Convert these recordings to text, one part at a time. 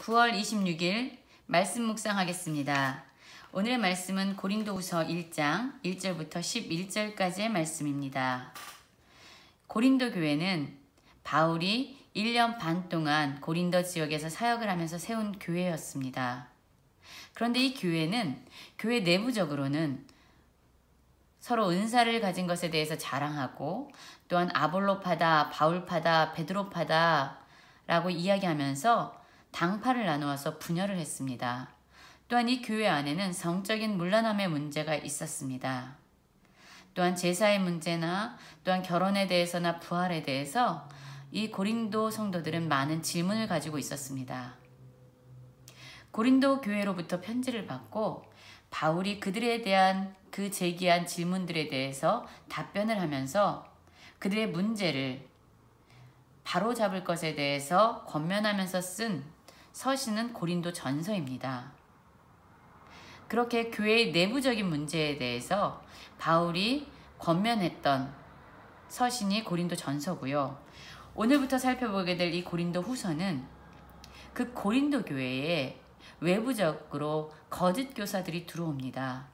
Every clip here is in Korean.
9월 26일 말씀 묵상하겠습니다. 오늘의 말씀은 고린도후서 1장 1절부터 11절까지의 말씀입니다. 고린도 교회는 바울이 1년 반 동안 고린도 지역에서 사역을 하면서 세운 교회였습니다. 그런데 이 교회는 교회 내부적으로는 서로 은사를 가진 것에 대해서 자랑하고 또한 아볼로파다, 바울파다, 베드로파다 라고 이야기하면서 당파를 나누어서 분열을 했습니다. 또한 이 교회 안에는 성적인 문란함의 문제가 있었습니다. 또한 제사의 문제나 또한 결혼에 대해서나 부활에 대해서 이 고린도 성도들은 많은 질문을 가지고 있었습니다. 고린도 교회로부터 편지를 받고 바울이 그들에 대한 그 제기한 질문들에 대해서 답변을 하면서 그들의 문제를 바로잡을 것에 대해서 권면하면서 쓴 서신은 고린도 전서입니다. 그렇게 교회의 내부적인 문제에 대해서 바울이 권면했던 서신이 고린도 전서고요. 오늘부터 살펴보게 될 이 고린도 후서는 그 고린도 교회에 외부적으로 거짓 교사들이 들어옵니다.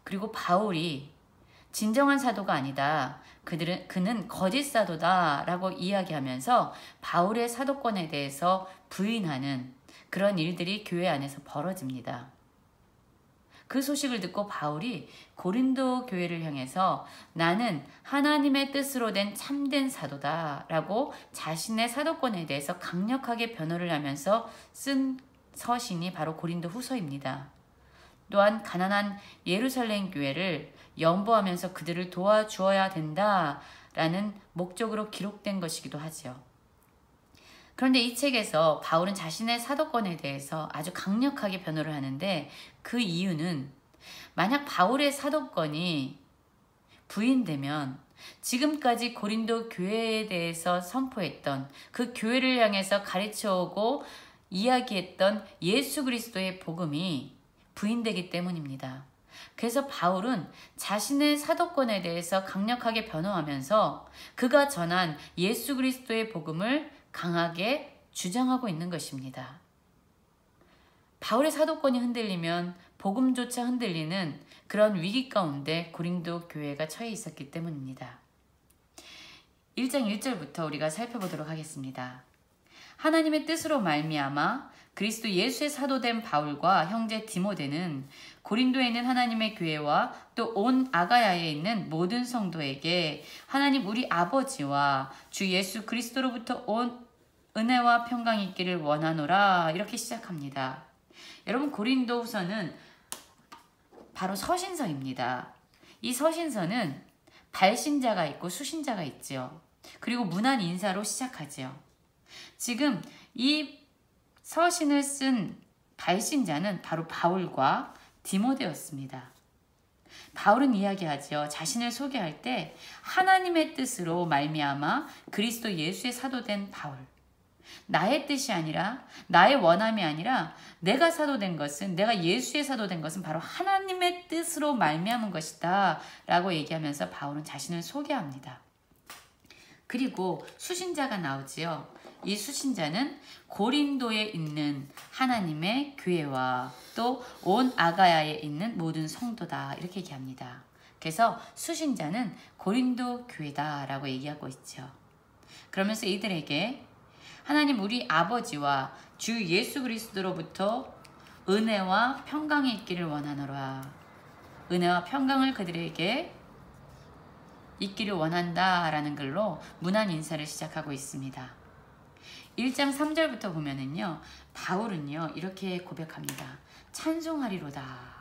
그리고 바울이 진정한 사도가 아니다. 그는 거짓 사도다 라고 이야기하면서 바울의 사도권에 대해서 부인하는 그런 일들이 교회 안에서 벌어집니다. 그 소식을 듣고 바울이 고린도 교회를 향해서 나는 하나님의 뜻으로 된 참된 사도다 라고 자신의 사도권에 대해서 강력하게 변호를 하면서 쓴 서신이 바로 고린도 후서입니다. 또한 가난한 예루살렘 교회를 연보하면서 그들을 도와주어야 된다라는 목적으로 기록된 것이기도 하죠. 그런데 이 책에서 바울은 자신의 사도권에 대해서 아주 강력하게 변호를 하는데 그 이유는 만약 바울의 사도권이 부인되면 지금까지 고린도 교회에 대해서 선포했던 그 교회를 향해서 가르쳐오고 이야기했던 예수 그리스도의 복음이 부인되기 때문입니다. 그래서 바울은 자신의 사도권에 대해서 강력하게 변호하면서 그가 전한 예수 그리스도의 복음을 강하게 주장하고 있는 것입니다. 바울의 사도권이 흔들리면 복음조차 흔들리는 그런 위기 가운데 고린도 교회가 처해 있었기 때문입니다. 1장 1절부터 우리가 살펴보도록 하겠습니다. 하나님의 뜻으로 말미암아 그리스도 예수의 사도된 바울과 형제 디모데는 고린도에 있는 하나님의 교회와 또 온 아가야에 있는 모든 성도에게 하나님 우리 아버지와 주 예수 그리스도로부터 온 은혜와 평강이 있기를 원하노라 이렇게 시작합니다. 여러분 고린도 후서는 바로 서신서입니다. 이 서신서는 발신자가 있고 수신자가 있죠. 그리고 문안 인사로 시작하죠. 지금 이 서신을 쓴 발신자는 바로 바울과 디모데였습니다. 바울은 이야기하죠. 자신을 소개할 때 하나님의 뜻으로 말미암아 그리스도 예수의 사도된 바울. 나의 뜻이 아니라 나의 원함이 아니라 내가 사도된 것은 내가 예수의 사도된 것은 바로 하나님의 뜻으로 말미암은 것이다 라고 얘기하면서 바울은 자신을 소개합니다. 그리고 수신자가 나오지요. 이 수신자는 고린도에 있는 하나님의 교회와 또 온 아가야에 있는 모든 성도다 이렇게 얘기합니다. 그래서 수신자는 고린도 교회다라고 얘기하고 있죠. 그러면서 이들에게 하나님 우리 아버지와 주 예수 그리스도로부터 은혜와 평강이 있기를 원하노라. 은혜와 평강을 그들에게 있기를 원한다라는 글로 문안 인사를 시작하고 있습니다. 1장 3절부터 보면은요. 바울은요. 이렇게 고백합니다. 찬송하리로다.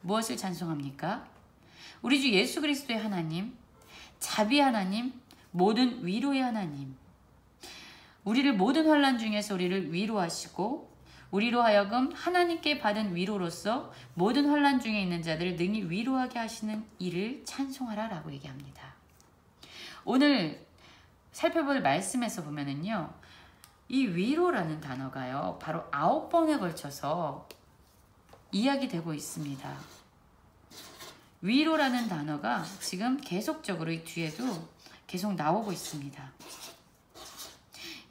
무엇을 찬송합니까? 우리 주 예수 그리스도의 하나님, 자비 하나님, 모든 위로의 하나님. 우리를 모든 환난 중에서 우리를 위로하시고 우리로 하여금 하나님께 받은 위로로서 모든 환난 중에 있는 자들을 능히 위로하게 하시는 이를 찬송하라 라고 얘기합니다. 오늘 살펴볼 말씀에서 보면은요. 이 위로라는 단어가요. 바로 9번에 걸쳐서 이야기되고 있습니다. 위로라는 단어가 지금 계속적으로 이 뒤에도 계속 나오고 있습니다.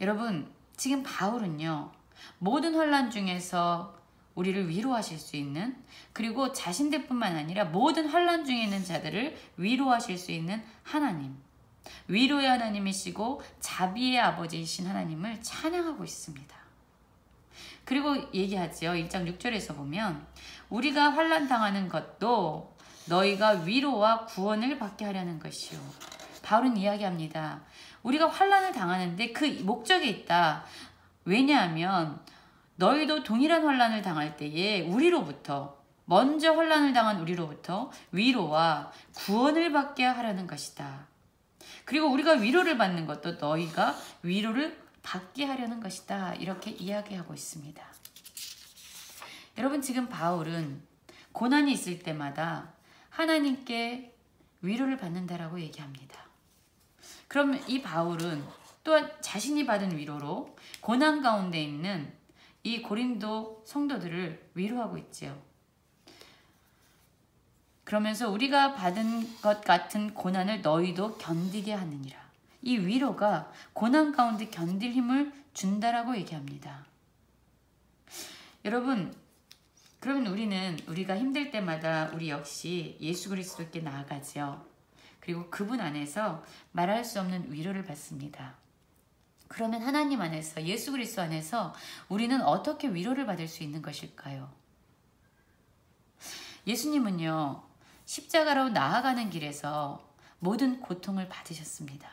여러분 지금 바울은요. 모든 환난 중에서 우리를 위로하실 수 있는, 그리고 자신들뿐만 아니라 모든 환난 중에 있는 자들을 위로하실 수 있는 하나님, 위로의 하나님이시고 자비의 아버지이신 하나님을 찬양하고 있습니다. 그리고 얘기하죠. 1장 6절에서 보면 우리가 환난 당하는 것도 너희가 위로와 구원을 받게 하려는 것이요. 바울은 이야기합니다. 우리가 환난을 당하는데 그 목적이 있다. 왜냐하면 너희도 동일한 환난을 당할 때에 우리로부터, 먼저 환난을 당한 우리로부터 위로와 구원을 받게 하려는 것이다. 그리고 우리가 위로를 받는 것도 너희가 위로를 받게 하려는 것이다. 이렇게 이야기하고 있습니다. 여러분, 지금 바울은 고난이 있을 때마다 하나님께 위로를 받는다라고 얘기합니다. 그럼 이 바울은 또한 자신이 받은 위로로 고난 가운데 있는 이 고린도 성도들을 위로하고 있지요. 그러면서 우리가 받은 것 같은 고난을 너희도 견디게 하느니라. 이 위로가 고난 가운데 견딜 힘을 준다라고 얘기합니다. 여러분, 그러면 우리가 힘들 때마다 우리 역시 예수 그리스도께 나아가죠. 그리고 그분 안에서 말할 수 없는 위로를 받습니다. 그러면 하나님 안에서, 예수 그리스도 안에서 우리는 어떻게 위로를 받을 수 있는 것일까요? 예수님은요, 십자가로 나아가는 길에서 모든 고통을 받으셨습니다.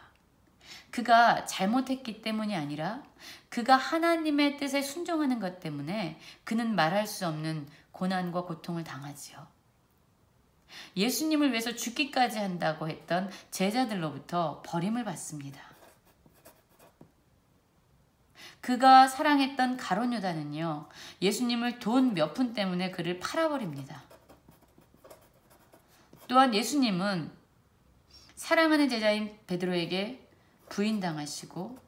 그가 잘못했기 때문이 아니라 그가 하나님의 뜻에 순종하는 것 때문에 그는 말할 수 없는 고난과 고통을 당하지요. 예수님을 위해서 죽기까지 한다고 했던 제자들로부터 버림을 받습니다. 그가 사랑했던 가룟 유다는요, 예수님을 돈 몇 푼 때문에 그를 팔아버립니다. 또한 예수님은 사랑하는 제자인 베드로에게 부인당하시고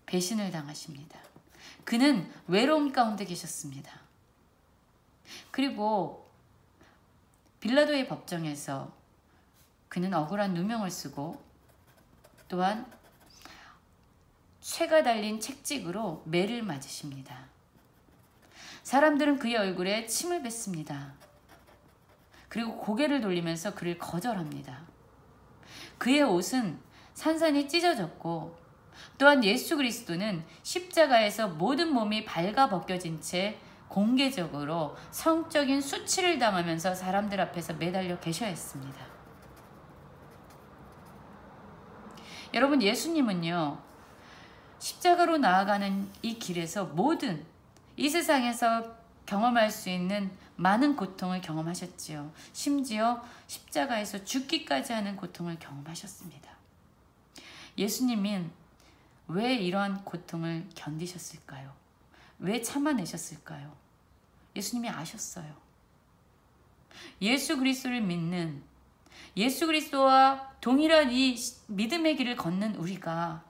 배신을 당하십니다. 그는 외로움 가운데 계셨습니다. 그리고 빌라도의 법정에서 그는 억울한 누명을 쓰고 또한 쇠가 달린 책찍으로 매를 맞으십니다. 사람들은 그의 얼굴에 침을 뱉습니다. 그리고 고개를 돌리면서 그를 거절합니다. 그의 옷은 산산이 찢어졌고 또한 예수 그리스도는 십자가에서 모든 몸이 발가 벗겨진 채 공개적으로 성적인 수치를 당하면서 사람들 앞에서 매달려 계셔야 했습니다. 여러분, 예수님은요, 십자가로 나아가는 이 길에서 모든 이 세상에서 경험할 수 있는 많은 고통을 경험하셨지요. 심지어 십자가에서 죽기까지 하는 고통을 경험하셨습니다. 예수님은 왜 이러한 고통을 견디셨을까요? 왜 참아내셨을까요? 예수님이 아셨어요. 예수 그리스도를 믿는, 예수 그리스도와 동일한 이 믿음의 길을 걷는 우리가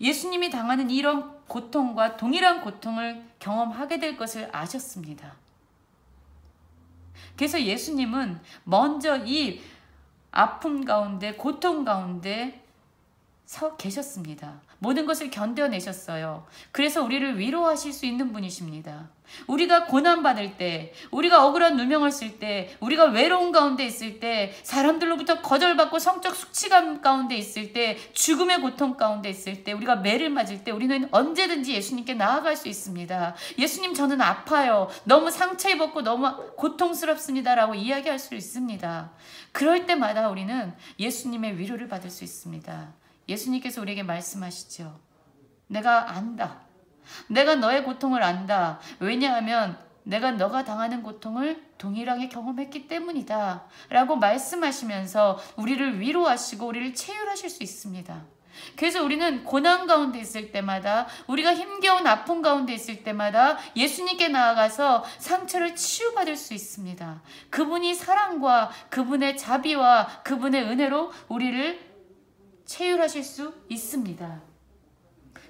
예수님이 당하는 이런 고통과 동일한 고통을 경험하게 될 것을 아셨습니다. 그래서 예수님은 먼저 이 아픔 가운데, 고통 가운데 서 계셨습니다. 모든 것을 견뎌내셨어요. 그래서 우리를 위로하실 수 있는 분이십니다. 우리가 고난받을 때, 우리가 억울한 누명을 쓸 때, 우리가 외로운 가운데 있을 때, 사람들로부터 거절받고 성적 수치감 가운데 있을 때, 죽음의 고통 가운데 있을 때, 우리가 매를 맞을 때 우리는 언제든지 예수님께 나아갈 수 있습니다. 예수님, 저는 아파요. 너무 상처 입었고 너무 고통스럽습니다. 라고 이야기할 수 있습니다. 그럴 때마다 우리는 예수님의 위로를 받을 수 있습니다. 예수님께서 우리에게 말씀하시죠. 내가 안다. 내가 너의 고통을 안다. 왜냐하면 내가 너가 당하는 고통을 동일하게 경험했기 때문이다. 라고 말씀하시면서 우리를 위로하시고 우리를 체휼하실 수 있습니다. 그래서 우리는 고난 가운데 있을 때마다, 우리가 힘겨운 아픔 가운데 있을 때마다 예수님께 나아가서 상처를 치유받을 수 있습니다. 그분이 사랑과 그분의 자비와 그분의 은혜로 우리를 체휼하실 수 있습니다.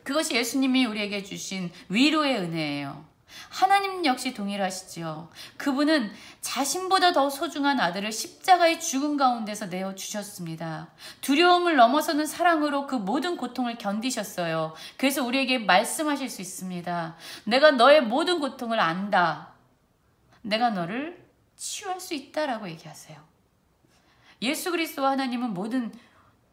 그것이 예수님이 우리에게 주신 위로의 은혜예요. 하나님 역시 동일하시지요. 그분은 자신보다 더 소중한 아들을 십자가의 죽음 가운데서 내어주셨습니다. 두려움을 넘어서는 사랑으로 그 모든 고통을 견디셨어요. 그래서 우리에게 말씀하실 수 있습니다. 내가 너의 모든 고통을 안다. 내가 너를 치유할 수 있다라고 얘기하세요. 예수 그리스도와 하나님은 모든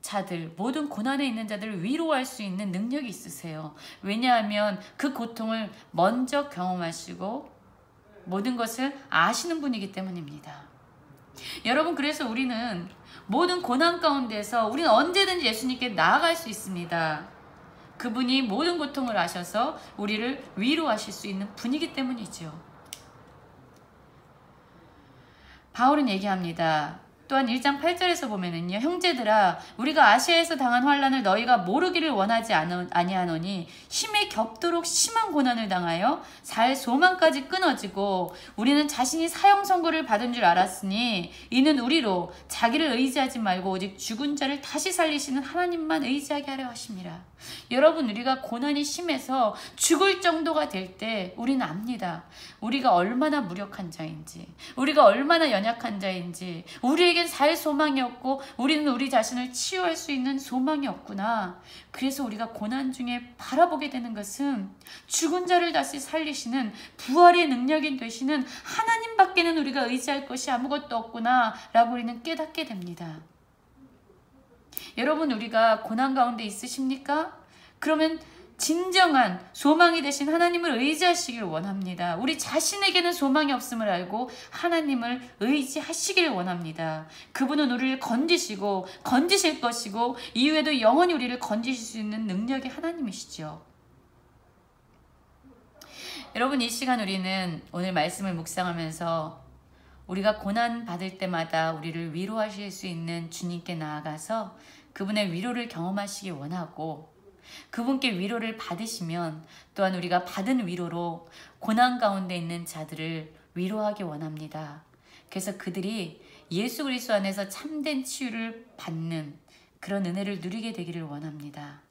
자들, 모든 고난에 있는 자들을 위로할 수 있는 능력이 있으세요. 왜냐하면 그 고통을 먼저 경험하시고 모든 것을 아시는 분이기 때문입니다. 여러분, 그래서 우리는 모든 고난 가운데서 우리는 언제든지 예수님께 나아갈 수 있습니다. 그분이 모든 고통을 아셔서 우리를 위로하실 수 있는 분이기 때문이죠. 바울은 얘기합니다. 또한 1장 8절에서 보면은요, 형제들아 우리가 아시아에서 당한 환난을 너희가 모르기를 원하지 아니하노니 힘에 겹도록 심한 고난을 당하여 살 소망까지 끊어지고 우리는 자신이 사형 선고를 받은 줄 알았으니 이는 우리로 자기를 의지하지 말고 오직 죽은 자를 다시 살리시는 하나님만 의지하게 하려 하심이라. 여러분, 우리가 고난이 심해서 죽을 정도가 될 때 우리는 압니다. 우리가 얼마나 무력한 자인지, 우리가 얼마나 연약한 자인지, 우리에겐 살 소망이 없고 우리는 우리 자신을 치유할 수 있는 소망이 없구나. 그래서 우리가 고난 중에 바라보게 되는 것은 죽은 자를 다시 살리시는 부활의 능력이 되시는 하나님밖에는 우리가 의지할 것이 아무것도 없구나 라고 우리는 깨닫게 됩니다. 여러분, 우리가 고난 가운데 있으십니까? 그러면 진정한 소망이 되신 하나님을 의지하시길 원합니다. 우리 자신에게는 소망이 없음을 알고 하나님을 의지하시길 원합니다. 그분은 우리를 건지시고 건지실 것이고 이후에도 영원히 우리를 건지실 수 있는 능력의 하나님이시죠. 여러분, 이 시간 우리는 오늘 말씀을 묵상하면서 우리가 고난 받을 때마다 우리를 위로하실 수 있는 주님께 나아가서 그분의 위로를 경험하시기 원하고, 그분께 위로를 받으시면 또한 우리가 받은 위로로 고난 가운데 있는 자들을 위로하기 원합니다. 그래서 그들이 예수 그리스도 안에서 참된 치유를 받는 그런 은혜를 누리게 되기를 원합니다.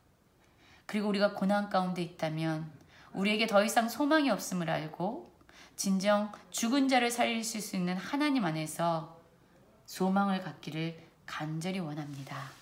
그리고 우리가 고난 가운데 있다면 우리에게 더 이상 소망이 없음을 알고 진정 죽은 자를 살리실 수 있는 하나님 안에서 소망을 갖기를 간절히 원합니다.